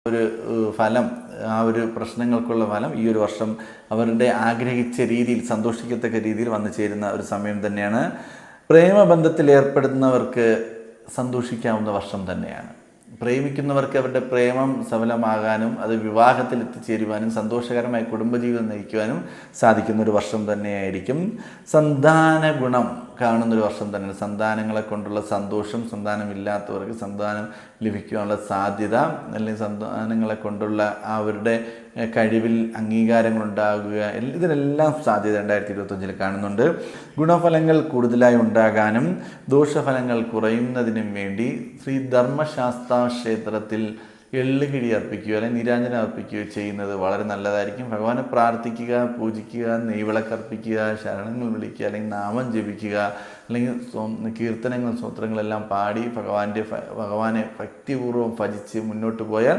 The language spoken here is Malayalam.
ഒരു ഫലം, ആ ഒരു പ്രശ്നങ്ങൾക്കുള്ള ഫലം ഈ ഒരു വർഷം അവരുടെ ആഗ്രഹിച്ച രീതിയിൽ സന്തോഷിക്കത്തക്ക രീതിയിൽ വന്നു ചേരുന്ന ഒരു സമയം തന്നെയാണ്. പ്രേമബന്ധത്തിൽ ഏർപ്പെടുന്നവർക്ക് സന്തോഷിക്കാവുന്ന വർഷം തന്നെയാണ്. പ്രേമിക്കുന്നവർക്ക് അവരുടെ പ്രേമം സഫലമാകാനും അത് വിവാഹത്തിൽ എത്തിച്ചേരുവാനും സന്തോഷകരമായ കുടുംബജീവിതം നയിക്കുവാനും സാധിക്കുന്ന ഒരു വർഷം തന്നെയായിരിക്കും. സന്താന ഗുണം കാണുന്നൊരു വർഷം തന്നെയാണ്. സന്താനങ്ങളെ കൊണ്ടുള്ള സന്തോഷം, സന്താനമില്ലാത്തവർക്ക് സന്താനം ലഭിക്കാനുള്ള സാധ്യത, അല്ലെങ്കിൽ സന്താനങ്ങളെ കൊണ്ടുള്ള അവരുടെ കഴിവിൽ അംഗീകാരങ്ങളുണ്ടാകുക, ഇതിനെല്ലാം സാധ്യത 2025 കാണുന്നുണ്ട്. ഗുണഫലങ്ങൾ കൂടുതലായി ഉണ്ടാകാനും ദോഷഫലങ്ങൾ കുറയുന്നതിനും വേണ്ടി ശ്രീ ധർമ്മശാസ്ത്ര ക്ഷേത്രത്തിൽ എള്ളുകിഴി അർപ്പിക്കുകയോ അല്ലെങ്കിൽ നീരാഞ്ജനം അർപ്പിക്കുകയോ ചെയ്യുന്നത് വളരെ നല്ലതായിരിക്കും. ഭഗവാനെ പ്രാർത്ഥിക്കുക, പൂജിക്കുക, നെയ്വിളക്കർപ്പിക്കുക, ശരണങ്ങൾ വിളിക്കുക, അല്ലെങ്കിൽ നാമം ജപിക്കുക, അല്ലെങ്കിൽ കീർത്തനങ്ങൾ സ്തോത്രങ്ങളെല്ലാം പാടി ഭഗവാനെ ഭക്തിപൂർവ്വം ഭജിച്ച് മുന്നോട്ട് പോയാൽ